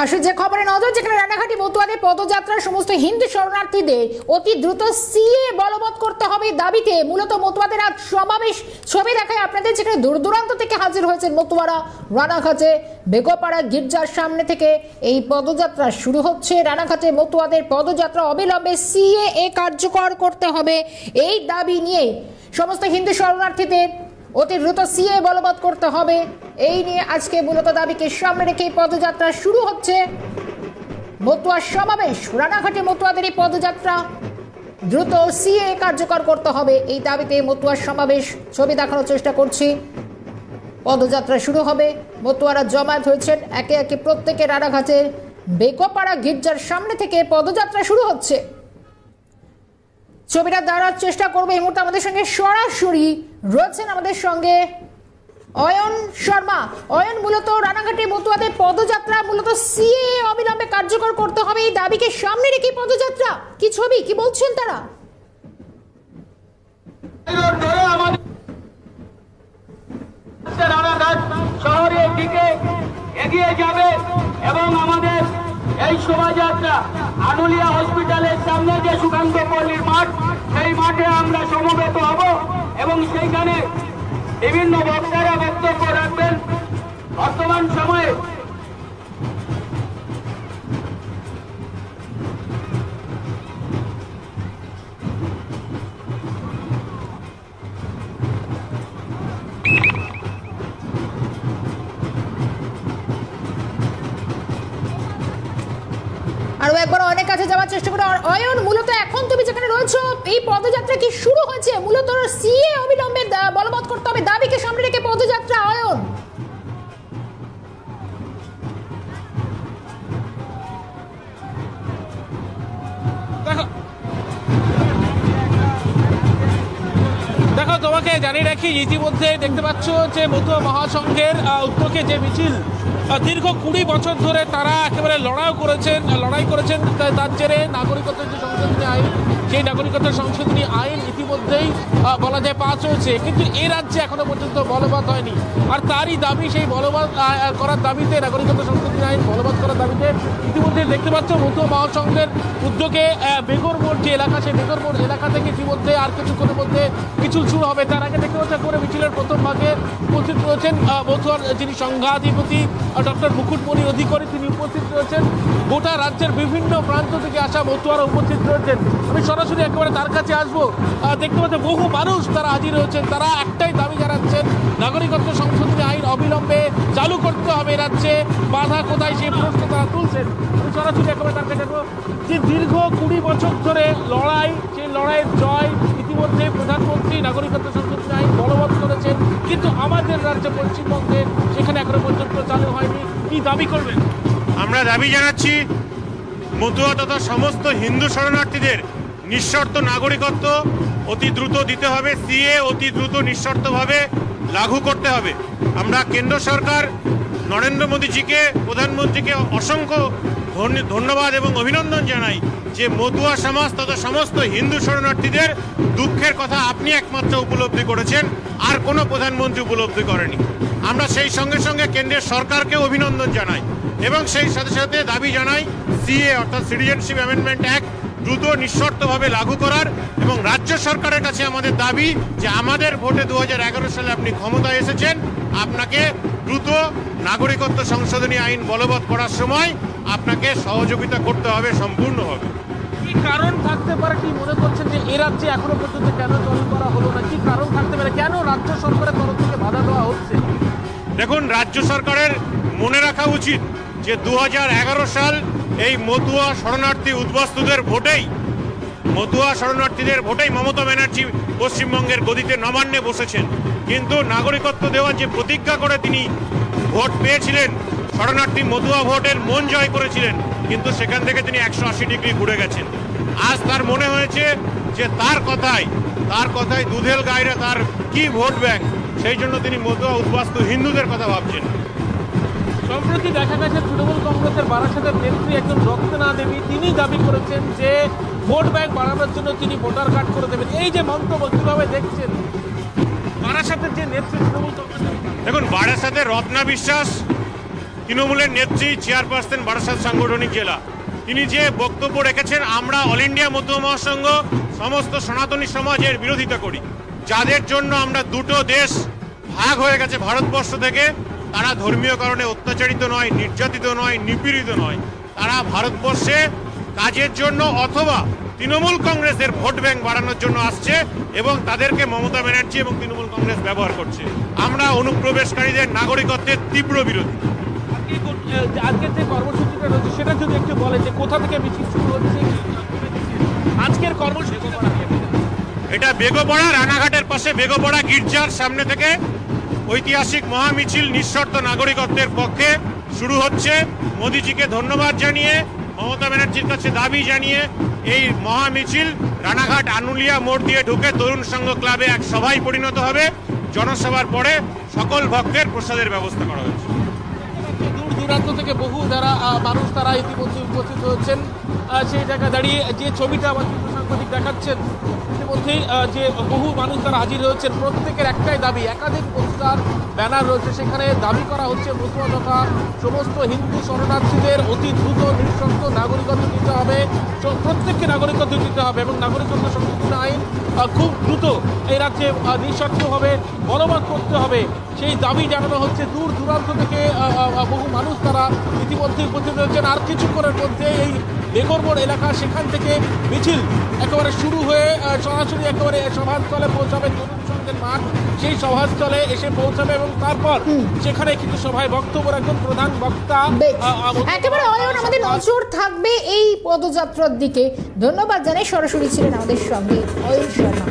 আসলে যে খবরে নজর, যেখানে রানাঘাটি মতুয়াদের পদযাত্রার সমস্ত হিন্দু শরণার্থীদের অতি দ্রুত সিএ বলবৎ করতে হবে দাবিতে মূলত মতুয়াদের আজ সমাবেশ। ছবি দেখায় আপনাদের, যেখানে দূর দূরান্ত থেকে হাজির হয়েছেন মতুয়ারা। রানাঘাটে বেগোপাড়া গির্জার সামনে থেকে এই পদযাত্রা শুরু হচ্ছে। রানাঘাটে মতুয়াদের পদযাত্রা অবিলম্বে সিএ কার্যকর করতে হবে এই দাবি নিয়ে সমস্ত হিন্দু শরণার্থীদের অতি দ্রুত সিএ বলবৎ করতে হবে, এই নিয়ে আজকে মূলত দাবিকে সামনে রেখে পদযাত্রা শুরু হচ্ছে। মতুয়া সমাবেশ, রানাঘাটে মতুয়াদের এই পদযাত্রা দ্রুত সিএ কার্যকর করতে হবে এই দাবিতে মতুয়া সমাবেশ। ছবি দেখানোর চেষ্টা করছি। পদযাত্রা শুরু হবে, মতুয়ারা জমায়েত হয়েছেন একে একে প্রত্যেকে। রানাঘাটের বেগোপাড়া গির্জার সামনে থেকে পদযাত্রা শুরু হচ্ছে। ছবিটা দেওয়ার চেষ্টা করবো। এই মুহূর্তে আমাদের সঙ্গে সরাসরি রয়েছেন আমাদের সঙ্গে অয়ন শর্মা। অয়ন, মূলত রানাঘাটে মতুয়াদের পদযাত্রা মূলত সিএ অবিলম্বে কার্যকর করতে হবে এই দাবিকে সামনে রেখে পদযাত্রা, কি ছবি, কি বলছেন তারা? রানাঘাট শহরের দিকে এগিয়ে যাবে এবং আমাদের এই শোভাযাত্রা আনুলিয়া হসপিটালের সামনে যে সুকান্ত পল্লীর মাঠ, সেই মাঠে আমরা সমবেত হব এবং সেইখানে বিভিন্ন বক্তারা বক্তব্য রাখবেন। বর্তমান সময়ে আরো একবার অনেক কাছে যাওয়ার চেষ্টা করো। অয়ন, মূলত এখন তুমি যেখানে রয়েছো, এই পদযাত্রা কি শুরু হয়েছে? মূলত সিএ অবিলম্বে বলবৎ করতে হবে দাবিকে সামনে রেখে পদযাত্রা। অয়ন, দেখো, তোমাকে জানিয়ে রাখি, ইতিমধ্যে দেখতে পাচ্ছ যে মতুয়া মহাসংঘের উদ্যোগে যে মিছিল, দীর্ঘ 20 বছর ধরে তারা একেবারে লড়াই করেছেন তার জেরে নাগরিকত্ব যে সংশোধনী আইন, সেই নাগরিকত্ব সংশোধনী আইন ইতিমধ্যেই বলা যায় পাস হয়েছে, কিন্তু এ রাজ্যে এখনো পর্যন্ত বলবৎ হয়নি। আর তারই দাবি, সেই বলবৎ করার দাবিতে, নাগরিকত্ব সংশোধনী আইন বলবৎ করার দাবিতে ইতিমধ্যে দেখতে পাচ্ছ মতুয়া মহাসংঘের উদ্যোগে বেগর মোড় যে এলাকা, সেই বেগর মোড় এলাকা থেকে ইতিমধ্যে আর কিছুক্ষণের মধ্যে মিছিল শুরু হবে। তার আগে দেখতে পাচ্ছ করে মিছিলের প্রথম ভাগে উপস্থিত রয়েছেন মতুয়ার যিনি সংঘাধিপতি ডক্টর মুকুটমণি অধিকারী, তিনি উপস্থিত রয়েছেন। গোটা রাজ্যের বিভিন্ন প্রান্ত থেকে আসা মতুয়ারা উপস্থিত রয়েছেন। আমি সরাসরি একেবারে তার কাছে আসবো। দেখতে পাচ্ছেন বহু মানুষ তারা হাজির হয়েছেন। তারা একটাই দাবি জানাচ্ছেন, নাগরিকত্ব সংশোধনী আইন অবিলম্বে চালু করতে হবে রাজ্যে। বাধা কোথায়, সেই প্রশ্ন তারা তুলছেন। আমি সরাসরি একেবারে তার কাছে আসবো। যে দীর্ঘ 20 বছর ধরে লড়াই, সেই লড়াইয়ের জয় ইতিমধ্যে প্রধানমন্ত্রী নাগরিকত্ব সংশোধনী আইন বলবৎ করেছেন, কিন্তু আমাদের রাজ্যে পশ্চিমবঙ্গে সেখানে এখনো পর্যন্ত চালু হয়নি। কি দাবি করবেন? আমরা দাবি জানাচ্ছি মতুয়া তথা সমস্ত হিন্দু শরণার্থীদের নিঃশর্ত নাগরিকত্ব অতি দ্রুত দিতে হবে। সিএ অতি দ্রুত নিঃশর্তভাবে লাগু করতে হবে। আমরা কেন্দ্র সরকার নরেন্দ্র মোদীজিকে, প্রধানমন্ত্রীকে অসংখ্য ধন্যবাদ এবং অভিনন্দন জানাই যে মতুয়া সমাজ তথা সমস্ত হিন্দু শরণার্থীদের দুঃখের কথা আপনি একমাত্র উপলব্ধি করেছেন, আর কোনো প্রধানমন্ত্রী উপলব্ধি করেনি। আমরা সেই সঙ্গে সঙ্গে কেন্দ্রের সরকারকে অভিনন্দন জানাই এবং সেই সাথে সাথে দাবি জানাই সিএ অর্থাৎ সিটিজেনশিপ অ্যামেন্ডমেন্ট অ্যাক্ট দ্রুত নিঃশর্তভাবে লাগু করার। এবং রাজ্য সরকারের কাছে আমাদের দাবি যে আমাদের ভোটে 2011 সালে আপনি ক্ষমতায় এসেছেন, আপনাকে দ্রুত নাগরিকত্ব সংশোধনী আইন বলবৎ করার সময় আপনাকে সহযোগিতা করতে হবে সম্পূর্ণভাবে। কি কারণ থাকতে পারে, কি মনে করছেন যে এ রাজ্যে এখনো পর্যন্ত কেন চালু করা হলো না? কি কারণ থাকতে পারে, কেন রাজ্য সরকারের তরফ থেকে বাধা দেওয়া হচ্ছে? দেখুন, রাজ্য সরকারের মনে রাখা উচিত যে 2011 সাল এই মতুয়া শরণার্থী উদ্বাস্তুদের ভোটেই, মতুয়া শরণার্থীদের ভোটেই মমতা ব্যানার্জি পশ্চিমবঙ্গের গদিতে নবান্নে বসেছেন। কিন্তু নাগরিকত্ব দেওয়ার যে প্রতিজ্ঞা করে তিনি ভোট পেয়েছিলেন, শরণার্থী মতুয়া ভোটের মন জয় করেছিলেন, কিন্তু সেখান থেকে তিনি 180 ডিগ্রি ঘুরে গেছেন। আজ তার মনে হয়েছে যে তার কথায় দুধেল গাইরা তার কি ভোট ব্যাংক, সেই জন্য তিনি মতুয়া উদ্বাস্তু হিন্দুদের কথা ভাবছেন। সম্প্রতি দেখা গেছে তৃণমূল কংগ্রেসের বারাসাতের নেত্রী একজন রক্তনা দেবী, তিনি দাবি করেছেন যে ভোট ব্যাংক বাড়ানোর জন্য তিনি ভোটার কার্ড করে দেবেন। এই যে মন্তব্য, কিভাবে দেখছেন বারাসাতের যে নেত্রী তৃণমূল কংগ্রেসের? দেখুন, বারাসাতের রত্না বিশ্বাস তৃণমূলের নেত্রী, চেয়ারপারসন বারাসাত সাংগঠনিক জেলা, তিনি যে বক্তব্য রেখেছেন, আমরা অল ইন্ডিয়া মতুয়া মহাসংঘ সমস্ত সনাতনী সমাজের বিরোধিতা করি। যাদের জন্য আমরা দুটো দেশ ভাগ হয়ে গেছে ভারতবর্ষ থেকে, তারা ধর্মীয় কারণে অত্যাচারিত নয়, নির্যাতিত নয়, নিপীড়িত নয়, তারা ভারতবর্ষে কাজের জন্য অথবা তৃণমূল কংগ্রেসের ভোট ব্যাংক বাড়ানোর জন্য আসছে এবং তাদেরকে মমতা ব্যানার্জি এবং তৃণমূল কংগ্রেস ব্যবহার করছে। আমরা অনুপ্রবেশকারীদের নাগরিকত্বের তীব্র বিরোধী। আজকের যে কর্মসূচিটা রয়েছে সেটা যদি একটু বলে যে কোথা থেকে মিছিল শুরু হচ্ছে, আজকের কর্মসূচি। এটা বেগোপাড়া, রানাঘাটের পাশে বেগোপাড়া গির্জার সামনে থেকে ঐতিহাসিক মহামিছিল নিঃশর্ত নাগরিকত্বের পক্ষে শুরু হচ্ছে। মোদিজিকে ধন্যবাদ জানিয়ে, মমতা ব্যানার্জির কাছে দাবি জানিয়ে এই মহামিছিল রানাঘাট আনুলিয়া মোড় দিয়ে ঢুকে তরুণ সংঘ ক্লাবে এক সভায় পরিণত হবে। জনসভার পরে সকল ভক্তের প্রসাদের ব্যবস্থা করা হয়েছে। দূর দূরান্ত থেকে বহু যারা মানুষ তারা ইতিমধ্যে উপস্থিত হচ্ছেন। সেই জায়গায় দাঁড়িয়ে যে ছবিটা আমার সাংবাদিক দেখাচ্ছেন, ইতিমধ্যেই যে বহু মানুষ তারা হাজির হয়েছেন। প্রত্যেকের একটাই দাবি, একাধিক পোস্টার ব্যানার রয়েছে, সেখানে দাবি করা হচ্ছে মতুয়া তথা সমস্ত হিন্দু শরণার্থীদের অতি দ্রুত নিঃশর্ত নাগরিকত্ব দিতে হবে, প্রত্যেককে নাগরিকত্ব দিতে হবে এবং নাগরিকত্ব সংশোধন আইন খুব দ্রুত এই রাজ্যে নিঃশর্তভাবে বলবৎ করতে হবে, সেই দাবি জানানো হচ্ছে। দূর দূরান্ত থেকে বহু মানুষ তারা ইতিমধ্যে উপস্থিত হয়েছেন। আর কিছুক্ষণের মধ্যে এই বেগরমোড় এলাকা, সেখান থেকে মিছিল একেবারে শুরু হয়ে সরাসরি একেবারে সভাস্থলে পৌঁছাবে তরুণ সংঘের মাঠ। সেই সভাস্থলে এসে পৌঁছাবে এবং তারপর সেখানে কিন্তু সভায় বক্তব্য রাখবেন প্রধান বক্তা। একেবারে অয়ন, আমাদের নজর থাকবে এই পদযাত্রার দিকে। ধন্যবাদ জানাই, সরাসরি ছিলেন আমাদের সঙ্গে অয়ন শর্মা।